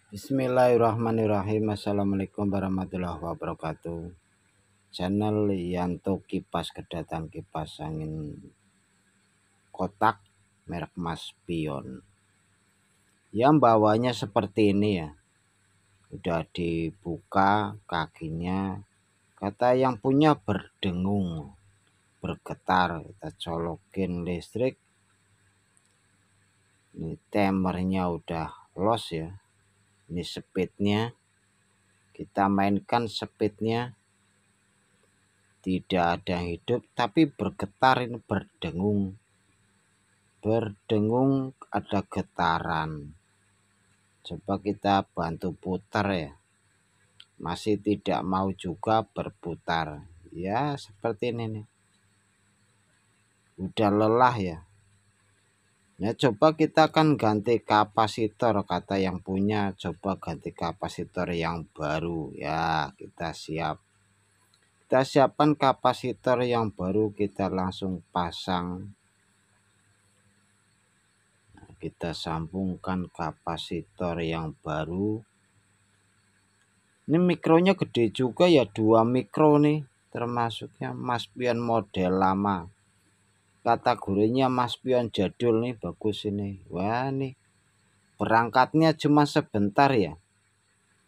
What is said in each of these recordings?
Bismillahirrahmanirrahim. Assalamualaikum warahmatullahi wabarakatuh. Channel Yanto Kipas kedatangan kipas angin kotak merek Mas Pion. Yang bawahnya seperti ini ya. Udah dibuka kakinya. Kata yang punya berdengung, bergetar. Kita colokin listrik. Ini timernya udah los ya. Ini speednya. Kita mainkan speednya. Tidak ada yang hidup tapi bergetar, ini berdengung ada getaran. Coba kita bantu putar ya, masih tidak mau juga berputar ya, seperti ini nih, udah lelah ya. Nah coba kita akan ganti kapasitor, kata yang punya coba ganti kapasitor yang baru ya. Kita siapkan kapasitor yang baru, kita langsung pasang. Nah, kita sambungkan kapasitor yang baru. Ini mikronya gede juga ya, 2 mikro nih, termasuknya Mas Pion model lama. Kategorinya Mas Pion jadul nih, bagus ini. Wah nih, berangkatnya cuma sebentar ya,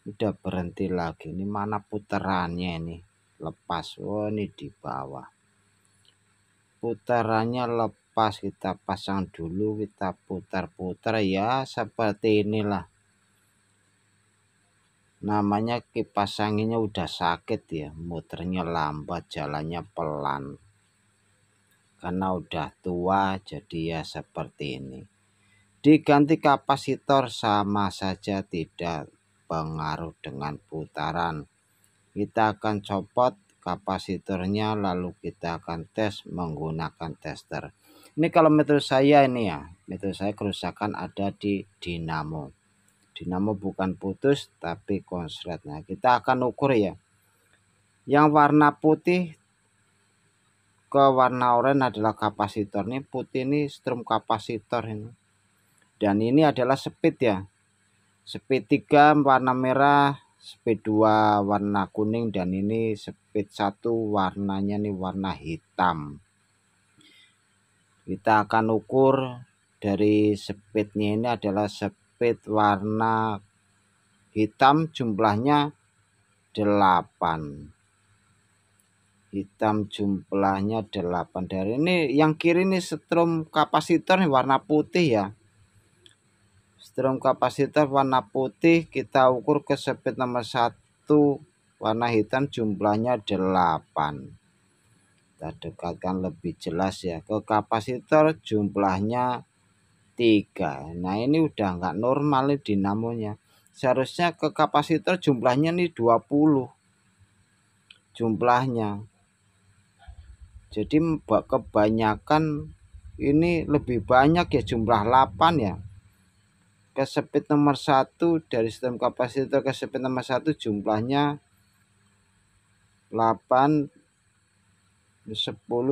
udah berhenti lagi. Ini mana putarannya ini, lepas. Oh ini di bawah putarannya lepas. Kita pasang dulu, kita putar-putar ya, seperti inilah. Namanya kipas anginnya udah sakit ya, muternya lambat, jalannya pelan karena udah tua, jadi ya seperti ini. Diganti kapasitor sama saja, tidak pengaruh dengan putaran. Kita akan copot kapasitornya, lalu kita akan tes menggunakan tester. Ini kalau metode saya ini ya, metode saya kerusakan ada di dinamo. Dinamo bukan putus tapi konslet. Nah kita akan ukur ya, yang warna putih ke warna oranye adalah kapasitor. Ini putih ini strum kapasitor ini, dan ini adalah speed ya, speed 3 warna merah, speed 2 warna kuning, dan ini speed 1 warnanya nih warna hitam. Kita akan ukur dari speednya, ini adalah speed warna hitam, jumlahnya 8. Hitam jumlahnya 8. Dari ini yang kiri ini strum kapasitor nih warna putih ya. Strum kapasitor warna putih, kita ukur ke speed nomor 1 warna hitam, jumlahnya 8. Kita dekatkan lebih jelas ya, ke kapasitor jumlahnya 3. Nah ini udah nggak normal nih dinamonya. Seharusnya ke kapasitor jumlahnya nih 20 jumlahnya. Jadi kebanyakan ini lebih banyak ya, jumlah 8 ya. Ke speed nomor 1 dari sistem kapasitor ke speed nomor 1 jumlahnya 8, 10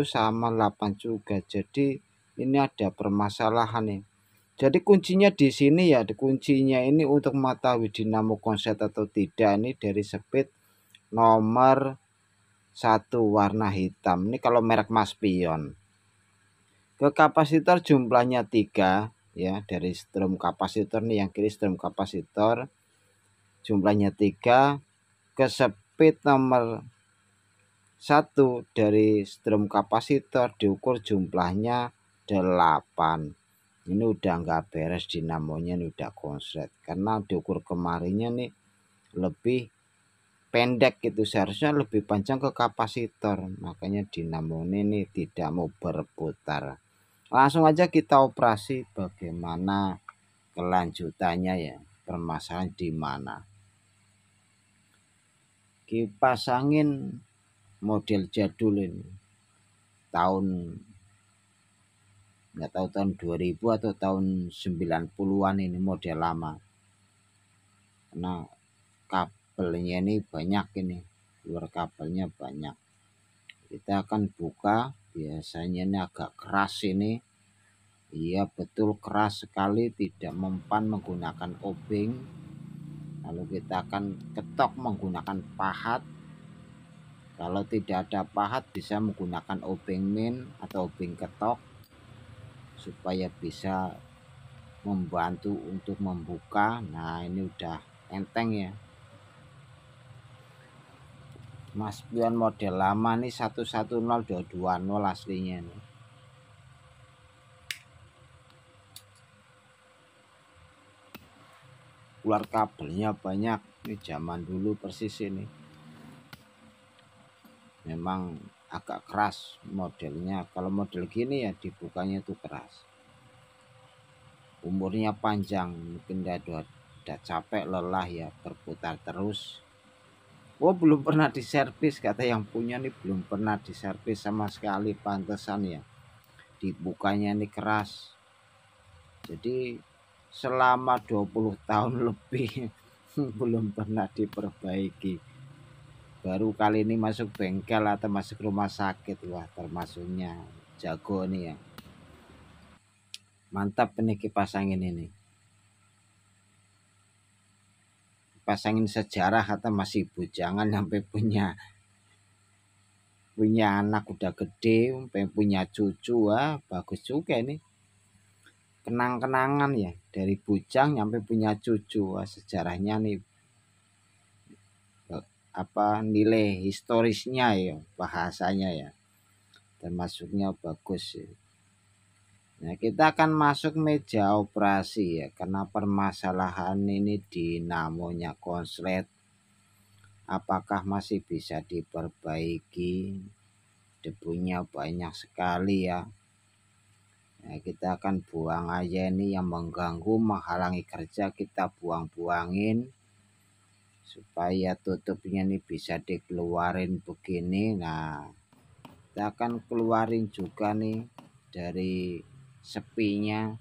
sama 8 juga. Jadi ini ada permasalahan nih. Jadi kuncinya di sini ya, kuncinya ini untuk mengetahui dinamo konslet atau tidak, ini dari speed nomor 1 warna hitam. Ini kalau merek Mas Pion. Ke kapasitor jumlahnya 3 ya, dari strum kapasitor nih yang kiri strum kapasitor jumlahnya 3. Ke speed nomor 1 dari strum kapasitor diukur jumlahnya 8. Ini udah nggak beres dinamonya, ini udah konslet karena diukur kemarinnya nih lebih pendek gitu, seharusnya lebih panjang ke kapasitor, makanya dinamo ini tidak mau berputar. Langsung aja kita operasi, bagaimana kelanjutannya ya, permasalahan di mana. Kipas angin model jadul ini, tahun nggak tahu tahun 2000 atau tahun 90-an, ini model lama. Nah kabelnya ini banyak, ini luar kabelnya banyak. Kita akan buka, biasanya ini agak keras ini. Iya betul keras sekali, tidak mempan menggunakan obeng. Lalu kita akan ketok menggunakan pahat. Kalau tidak ada pahat bisa menggunakan obeng min atau obeng ketok supaya bisa membantu untuk membuka. Nah ini udah enteng ya. Mas spion model lama nih 110220 aslinya nih. Keluar kabelnya banyak, ini zaman dulu persis ini. Memang agak keras modelnya. Kalau model gini ya dibukanya itu keras. Umurnya panjang, mungkin udah capek lelah ya berputar terus. Oh belum pernah diservis, kata yang punya nih, belum pernah diservis sama sekali, pantesan ya dibukanya ini keras. Jadi selama 20 tahun lebih belum pernah diperbaiki. Baru kali ini masuk bengkel atau masuk rumah sakit, wah termasuknya jago nih ya. Mantap ini kipas angin ini. Kipas angin sejarah atau masih bujangan sampai punya anak udah gede, sampai punya cucu, wah bagus juga ini. Kenang-kenangan ya, dari bujang sampai punya cucu, wah sejarahnya nih, apa nilai historisnya ya, bahasanya ya, termasuknya bagus ya. Nah kita akan masuk meja operasi ya, karena permasalahan ini dinamonya konslet. Apakah masih bisa diperbaiki? Debunya banyak sekali ya. Nah, kita akan buang aja ini yang mengganggu, menghalangi kerja, kita buang-buangin supaya tutupnya ini bisa dikeluarin begini. Nah kita akan keluarin juga nih dari sepinya.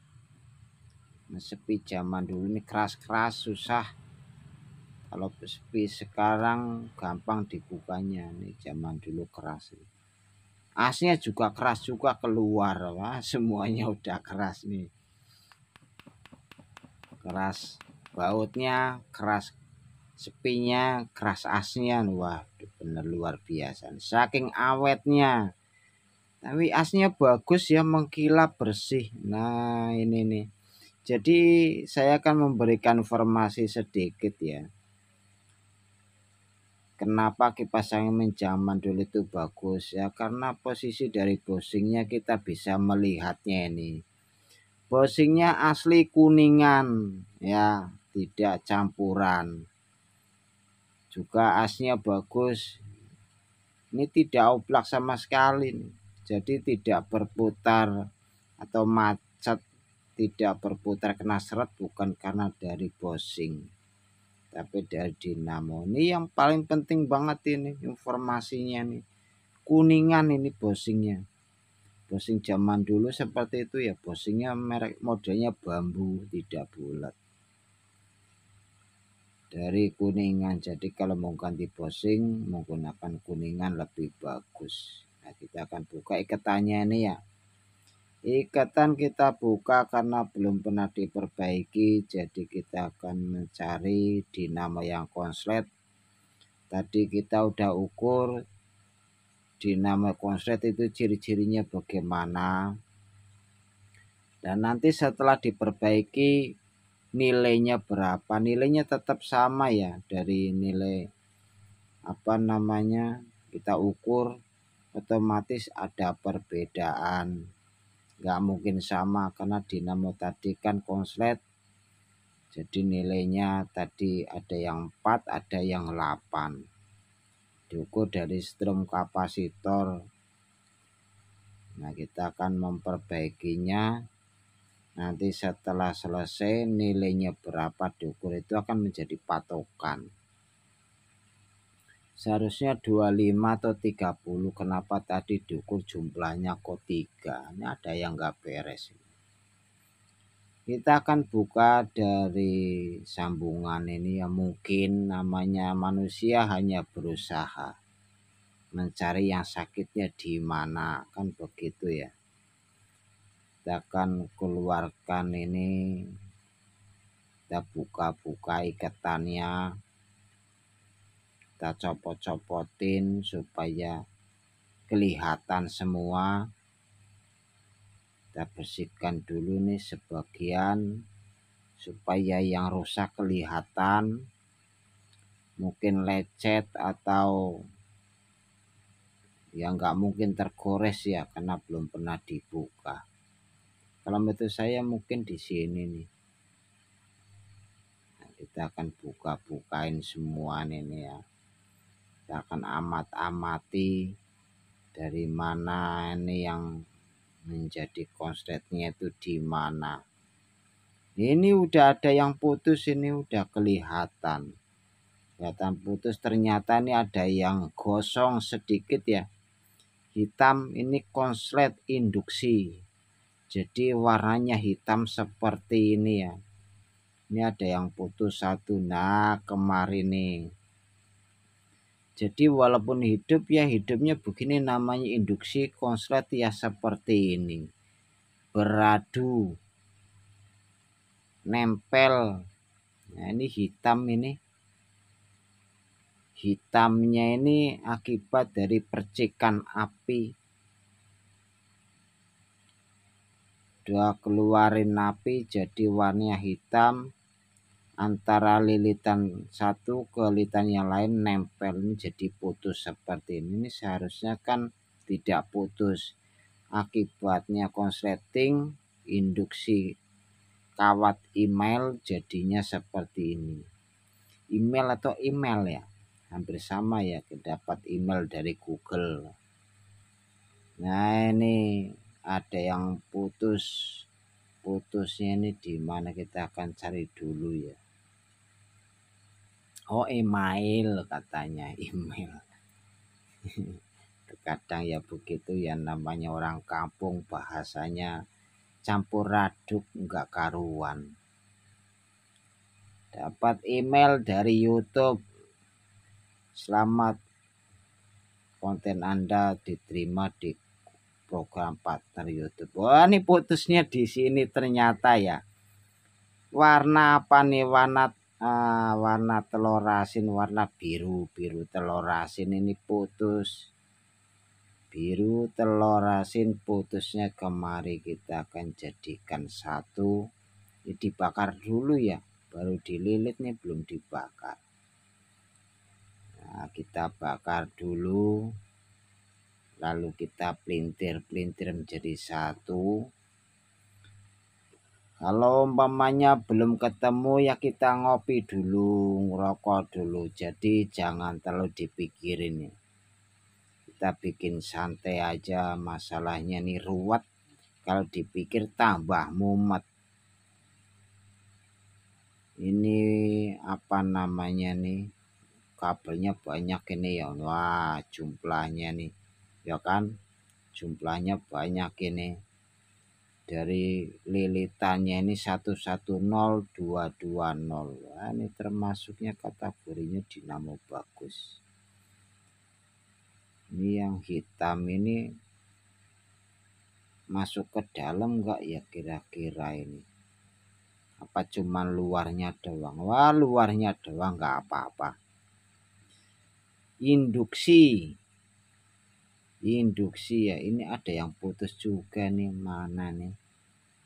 Nah, sepi zaman dulu ini keras-keras, susah. Kalau sepi sekarang gampang dibukanya, nih zaman dulu keras. Asnya juga keras juga keluar, wah semuanya udah keras nih. Keras bautnya, keras sepinya, keras asnya, wah bener luar biasa. Saking awetnya, tapi asnya bagus ya, mengkilap bersih. Nah ini nih. Jadi saya akan memberikan informasi sedikit ya. Kenapa kipas angin zaman dulu itu bagus ya, karena posisi dari bosingnya kita bisa melihatnya ini. Bosingnya asli kuningan ya, tidak campuran. Juga asnya bagus. Ini tidak oblak sama sekali nih. Jadi tidak berputar atau macet, tidak berputar kena seret, bukan karena dari bosing, tapi dari dinamo. Ini yang paling penting banget ini informasinya nih. Kuningan ini bosingnya. Bosing zaman dulu seperti itu ya, bosingnya merek modelnya bambu, tidak bulat. Dari kuningan, jadi kalau mau ganti bosing menggunakan kuningan lebih bagus. Nah kita akan buka ikatannya ini ya. Ikatan kita buka karena belum pernah diperbaiki, jadi kita akan mencari dinamo yang konslet. Tadi kita udah ukur dinamo konslet itu ciri-cirinya bagaimana, dan nanti setelah diperbaiki nilainya berapa. Nilainya tetap sama ya, dari nilai apa namanya kita ukur otomatis ada perbedaan, nggak mungkin sama karena dinamo tadi kan konslet. Jadi nilainya tadi ada yang 4, ada yang 8. Diukur dari strum kapasitor. Nah kita akan memperbaikinya. Nanti setelah selesai nilainya berapa diukur itu akan menjadi patokan. Seharusnya 25 atau 30. Kenapa tadi diukur jumlahnya kok 3? Ini ada yang nggak beres. Kita akan buka dari sambungan ini ya, mungkin namanya manusia hanya berusaha mencari yang sakitnya di mana, kan begitu ya. Kita akan keluarkan ini Kita buka-buka ikatannya, kita copot-copotin supaya kelihatan semua. Kita bersihkan dulu nih sebagian supaya yang rusak kelihatan, mungkin lecet atau ya nggak mungkin tergores ya karena belum pernah dibuka. Kalau metode saya mungkin di sini nih. Nah, kita akan buka-bukain semua ini ya. Kita akan amat-amati dari mana ini yang menjadi konsletnya itu di mana. Ini udah ada yang putus, ini udah kelihatan putus. Ternyata ini ada yang gosong sedikit ya, hitam. Ini konslet induksi, jadi warnanya hitam seperti ini ya. Ini ada yang putus satu. Nah kemarin nih, jadi walaupun hidup ya hidupnya begini, namanya induksi konslet ya seperti ini, beradu, nempel. Nah ini hitam, ini hitamnya ini akibat dari percikan api. Udah keluarin api jadi warnanya hitam, antara lilitan satu ke lilitan yang lain nempel, ini jadi putus seperti ini. Ini seharusnya kan tidak putus, akibatnya konsleting induksi kawat email jadinya seperti ini. Email atau email ya, hampir sama ya, dapat email dari Google. Nah ini ada yang putusnya ini di mana, kita akan cari dulu ya. Oh email katanya, email. Terkadang ya begitu ya, namanya orang kampung bahasanya campur aduk enggak karuan. Dapat email dari YouTube, selamat, konten Anda diterima di program partner YouTube. Wah ini putusnya di sini ternyata ya. Warna apa nih? Warna telur asin, warna biru telur asin ini putus. Biru telur asin putusnya kemari, kita akan jadikan satu. Ini dibakar dulu ya, baru dililit nih, belum dibakar. Nah, kita bakar dulu, lalu kita pelintir menjadi satu. Kalau umpamanya belum ketemu ya kita ngopi dulu, ngerokok dulu. Jadi jangan terlalu dipikirin ya. Kita bikin santai aja, masalahnya nih ruwet. Kalau dipikir tambah mumet. Ini apa namanya nih? Kabelnya banyak ini ya. Wah, jumlahnya nih. Ya kan? Jumlahnya banyak ini. Dari lilitannya ini 110220. Nah, ini termasuknya kategorinya dinamo bagus. Ini yang hitam ini masuk ke dalam enggak ya kira-kira ini? Apa cuman luarnya doang? Wah luarnya doang enggak apa-apa. Induksi ya, ini ada yang putus juga nih, mana nih?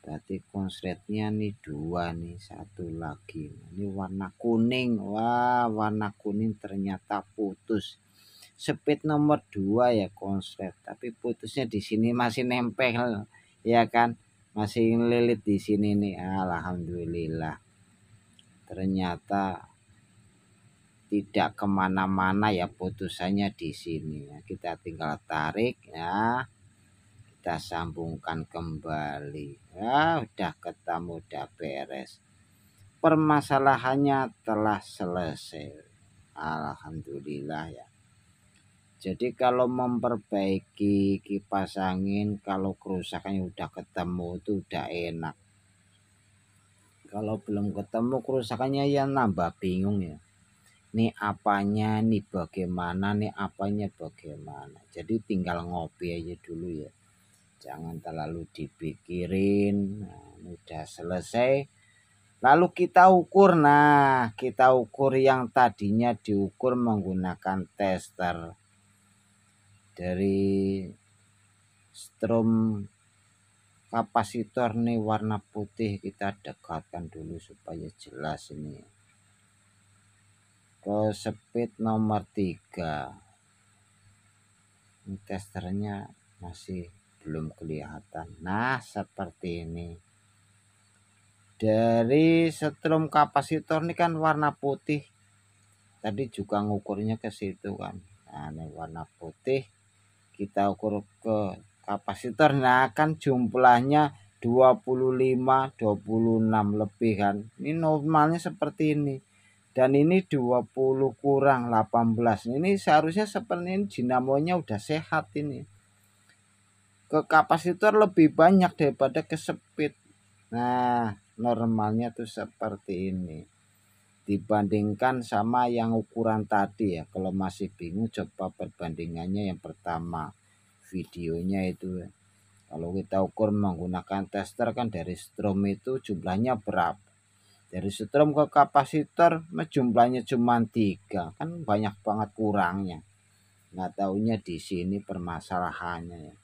Berarti konsletnya nih dua nih, satu lagi ini warna kuning. Wah warna kuning ternyata putus. Speed nomor 2 ya konslet, tapi putusnya di sini masih nempel ya kan, masih lilit di sini nih. Alhamdulillah, ternyata tidak kemana-mana ya, putusannya di sini ya. Kita tinggal tarik ya, kita sambungkan kembali ya, udah ketemu, udah beres, permasalahannya telah selesai. Alhamdulillah ya. Jadi kalau memperbaiki kipas angin, kalau kerusakannya udah ketemu itu udah enak. Kalau belum ketemu kerusakannya ya nambah bingung ya. Nih apanya, nih bagaimana, nih apanya bagaimana. Jadi tinggal ngopi aja dulu ya. Jangan terlalu dipikirin. Nah, udah selesai. Lalu kita ukur. Nah, kita ukur yang tadinya diukur menggunakan tester dari strom kapasitor nih warna putih. Kita dekatkan dulu supaya jelas ini ke speed nomor 3. Ini testernya masih belum kelihatan. Nah, seperti ini. Dari strom kapasitor ini kan warna putih. Tadi juga ngukurnya ke situ kan. Nah, ini warna putih. Kita ukur ke kapasitor. Nah, kan jumlahnya 25, 26 lebih kan. Ini normalnya seperti ini. Dan ini 20 kurang 18. Ini seharusnya seperti ini, dinamonya udah sehat ini. Ke kapasitor lebih banyak daripada ke speed. Nah, normalnya tuh seperti ini. Dibandingkan sama yang ukuran tadi ya. Kalau masih bingung, coba perbandingannya yang pertama. Videonya itu. Kalau kita ukur menggunakan tester kan dari strom itu jumlahnya berapa. Dari strom ke kapasitor jumlahnya cuma 3. Kan banyak banget kurangnya. Nggak taunya di sini permasalahannya ya.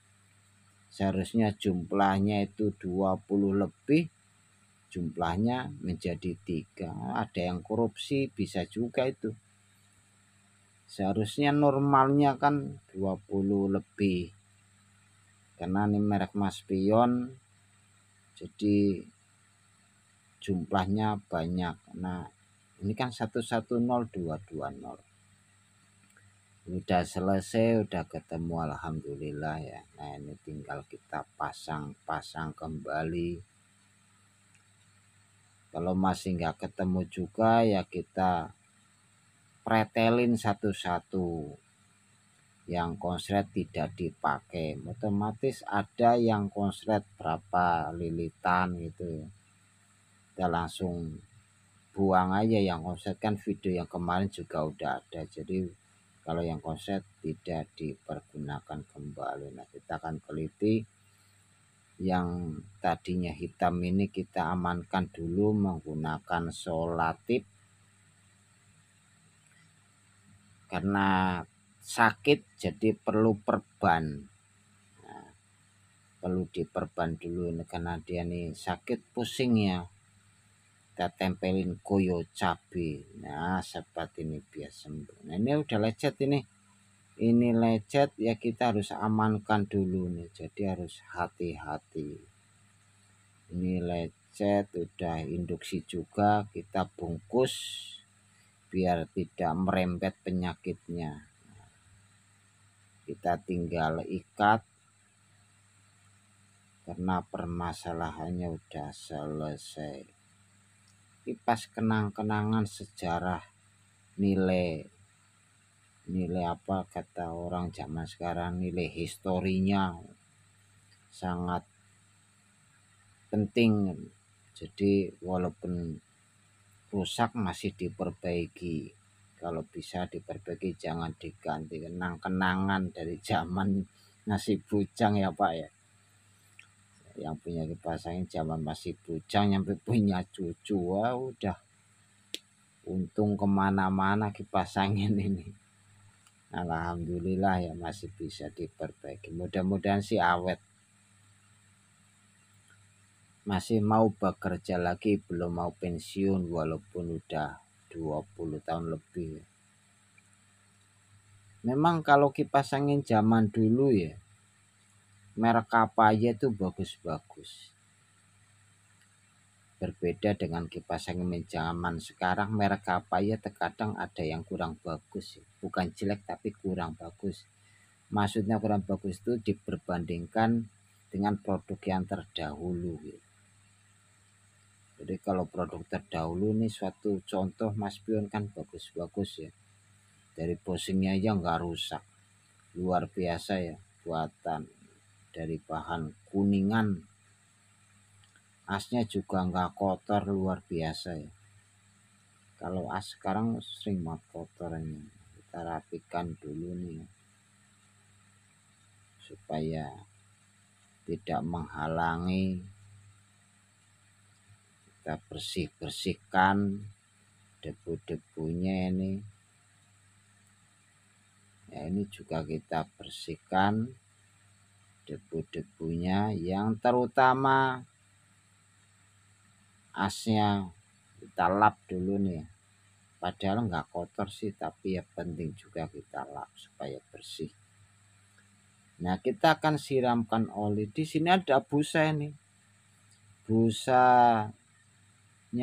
Seharusnya jumlahnya itu 20 lebih, jumlahnya menjadi 3. Ada yang korupsi, bisa juga itu. Seharusnya normalnya kan 20 lebih. Karena ini merek Maspion, jadi jumlahnya banyak. Nah, ini kan 110220. Udah selesai, udah ketemu, alhamdulillah ya. Nah, ini tinggal kita pasang kembali. Kalau masih nggak ketemu juga ya kita pretelin satu-satu. Yang konslet tidak dipakai, otomatis ada yang konslet berapa lilitan gitu. Kita langsung buang aja yang konslet, kan video yang kemarin juga udah ada. Jadi kalau yang konslet tidak dipergunakan kembali. Nah, kita akan teliti yang tadinya hitam ini, kita amankan dulu menggunakan solatif karena sakit, jadi perlu perban. Nah, perlu diperban dulu karena dia nih sakit, pusing ya. Kita tempelin koyo cabe. Nah, seperti ini biar sembuh. Nah, ini udah lecet ini. Ini lecet ya, kita harus amankan dulu nih. Jadi harus hati-hati. Ini lecet udah induksi juga, kita bungkus biar tidak merembet penyakitnya. Kita tinggal ikat karena permasalahannya udah selesai. Kipas kenang-kenangan sejarah, nilai apa kata orang zaman sekarang, nilai historinya sangat penting. Jadi walaupun rusak masih diperbaiki. Kalau bisa diperbaiki, jangan diganti. Kenang-kenangan dari zaman masih bujang ya Pak ya. Yang punya kipas angin zaman masih bujang sampai punya cucu. Wah, udah untung kemana-mana kipas angin ini. Alhamdulillah ya masih bisa diperbaiki. Mudah-mudahan sih awet. Masih mau bekerja lagi, belum mau pensiun walaupun udah 20 tahun lebih. Memang kalau kipas angin zaman dulu ya, merek apa aja tuh bagus-bagus. Berbeda dengan kipas angin zaman sekarang, merek apa aja terkadang ada yang kurang bagus. Bukan jelek tapi kurang bagus. Maksudnya kurang bagus itu diperbandingkan dengan produk yang terdahulu. Jadi kalau produk terdahulu ini suatu contoh Maspion kan bagus-bagus ya. Dari posingnya aja nggak rusak. Luar biasa ya, buatan dari bahan kuningan. Asnya juga nggak kotor, luar biasa ya. Kalau as sekarang sering banget kotornya. Kita rapikan dulu nih supaya tidak menghalangi. kita bersihkan debu-debunya ini. Ya, ini juga kita bersihkan debu-debunya, yang terutama asnya kita lap dulu nih. Padahal nggak kotor sih, tapi ya penting juga kita lap supaya bersih. Nah, kita akan siramkan oli. Di sini ada busa ini. Busanya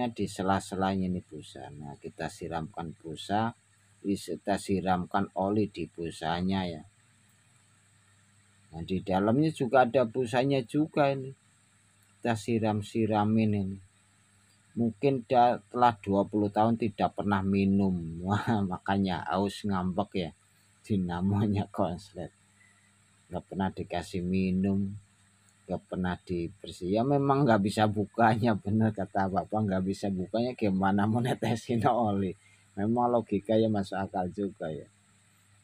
di sela-selanya ini busa. Nah, kita siramkan busa. Kita siramkan oli di busanya ya. Nah, di dalamnya juga ada busanya juga ini. Kita siram-siramin ini. Mungkin telah 20 tahun tidak pernah minum. Wah, makanya haus ngambek ya. Dinamonya konslet. Gak pernah dikasih minum, gak pernah dibersih. Ya memang gak bisa bukanya, bener kata bapak, gak bisa bukanya, gimana mau netesin oli. Memang logika ya masuk akal juga ya.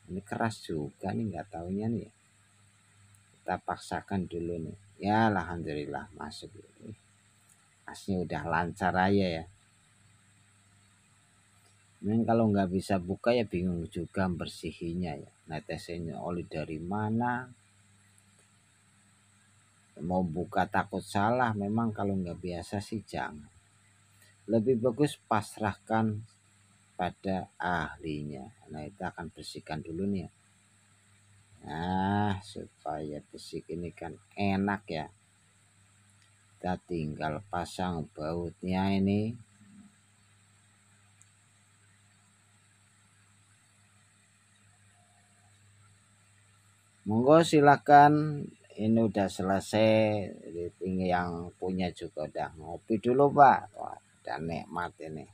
Ini keras juga nih, gak taunya nih. Kita paksakan dulu nih. Ya alhamdulillah masuk. Asnya udah lancar aja ya. Memang kalau nggak bisa buka ya bingung juga bersihinya ya. Netesinnya oli dari mana? Mau buka takut salah. Memang kalau nggak biasa sih jangan. Lebih bagus pasrahkan pada ahlinya. Nah, kita akan bersihkan dulu nih ya. Nah, supaya bersih ini kan enak ya. Kita tinggal pasang bautnya ini. Monggo silakan, ini udah selesai. Ini yang punya juga udah ngopi dulu Pak. Wah, udah nikmat ini.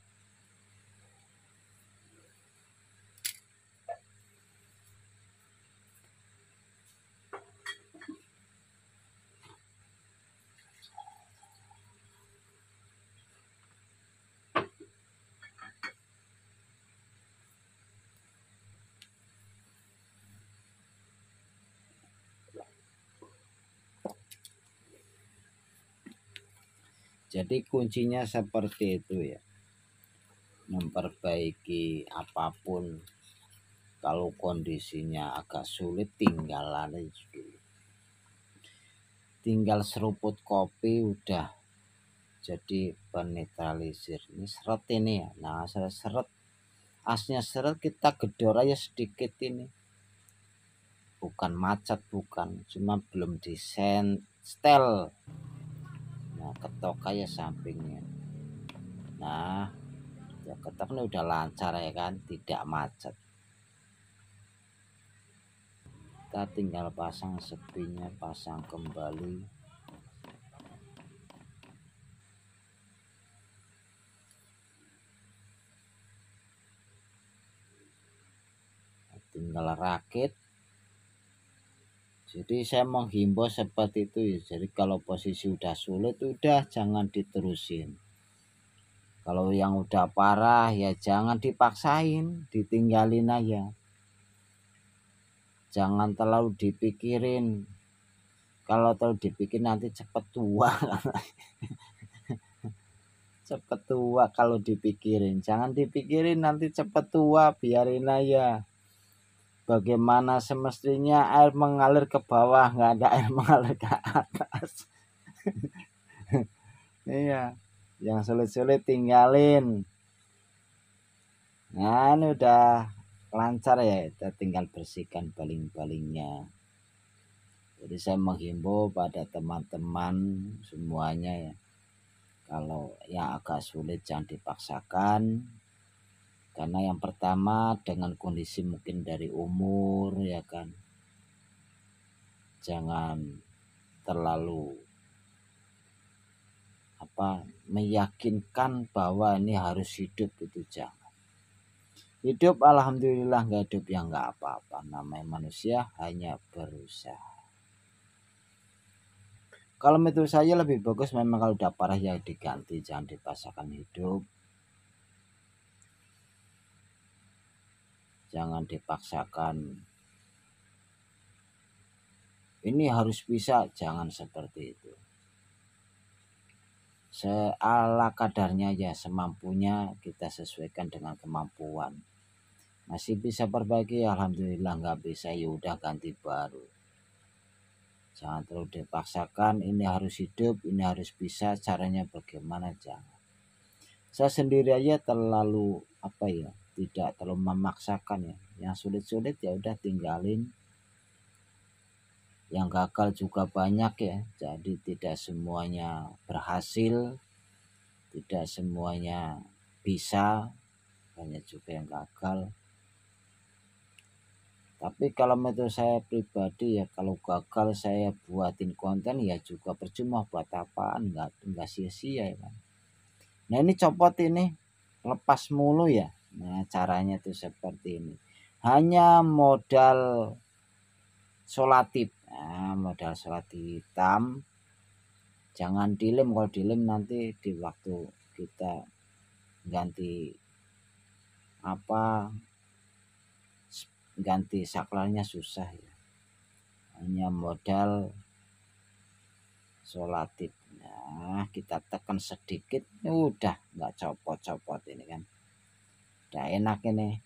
Jadi kuncinya seperti itu ya. Memperbaiki apapun, kalau kondisinya agak sulit tinggal dulu. Tinggal seruput kopi udah jadi penetralisir. Ini seret ini ya. Nah, seret asnya seret, kita gedor aja sedikit ini. Bukan macet, bukan, cuma belum distel. Nah, ketok aja sampingnya. Nah, ya ketok ini udah lancar ya kan, tidak macet. Kita tinggal pasang sepinya, pasang kembali. Tinggal rakit. Jadi saya menghimbau seperti itu ya. Jadi kalau posisi udah sulit, udah jangan diterusin. Kalau yang udah parah ya jangan dipaksain, ditinggalin aja. Jangan terlalu dipikirin. Kalau terlalu dipikirin nanti cepet tua. Cepet tua kalau dipikirin. Jangan dipikirin nanti cepet tua, biarin aja. Bagaimana semestinya air mengalir ke bawah, nggak ada air mengalir ke atas. Iya, yang sulit-sulit tinggalin. Nah, ini udah lancar ya, kita tinggal bersihkan baling-balingnya. Jadi saya menghimbau pada teman-teman semuanya ya, kalau yang agak sulit jangan dipaksakan. Karena yang pertama dengan kondisi mungkin dari umur ya kan, jangan terlalu meyakinkan bahwa ini harus hidup, itu jangan. Hidup alhamdulillah, nggak hidup ya nggak apa-apa, namanya manusia hanya berusaha. Kalau menurut saya lebih bagus memang kalau udah parah ya diganti, jangan dipaksakan hidup. Jangan dipaksakan ini harus bisa, jangan seperti itu. seala kadarnya ya, semampunya kita sesuaikan dengan kemampuan. Masih bisa perbaiki, alhamdulillah. Nggak bisa ya udah ganti baru. Jangan terlalu dipaksakan, ini harus hidup, ini harus bisa, caranya bagaimana, jangan. Saya sendiri aja terlalu tidak terlalu memaksakan ya. Yang sulit-sulit ya udah tinggalin. Yang gagal juga banyak ya, jadi tidak semuanya berhasil, tidak semuanya bisa, banyak juga yang gagal. Tapi kalau menurut saya pribadi ya, kalau gagal saya buatin konten ya juga percuma, buat apaan, nggak sia-sia ya kan. Nah ini copot ini lepas mulu ya. Nah caranya tuh seperti ini, hanya modal solatif. Nah, modal sholat hitam, jangan dilem. Kalau dilem nanti di waktu kita ganti ganti saklarnya susah ya. Hanya modal solatif. Nah kita tekan sedikit udah nggak copot-copot ini kan, udah enak ini.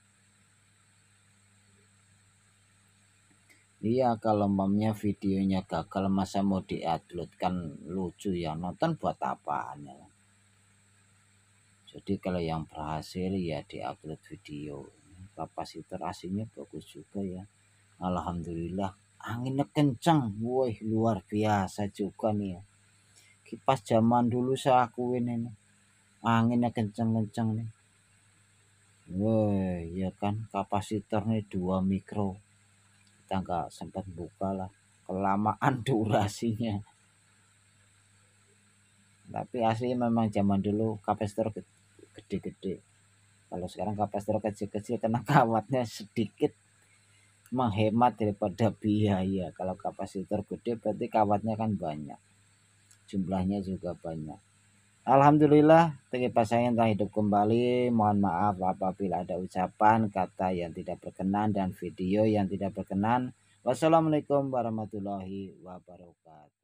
Iya, kalau mamnya videonya gagal masa mau diupload, kan lucu ya, nonton buat apaan ya. Jadi kalau yang berhasil ya diupload video. Kapasitor AC-nya bagus juga ya, alhamdulillah. Anginnya kencang, woi luar biasa juga nih ya. Kipas zaman dulu saya akuin ini, anginnya kencang-kencang nih. Woi ya kan, kapasitor nih 2 mikro. Kita nggak sempat buka lah, kelamaan durasinya. Tapi asli memang zaman dulu kapasitor gede-gede. Kalau sekarang kapasitor kecil-kecil karena kawatnya sedikit, menghemat daripada biaya. Kalau kapasitor gede berarti kawatnya kan banyak, jumlahnya juga banyak. Alhamdulillah, kipas saya telah hidup kembali. Mohon maaf apabila ada ucapan kata yang tidak berkenan dan video yang tidak berkenan. Wassalamualaikum warahmatullahi wabarakatuh.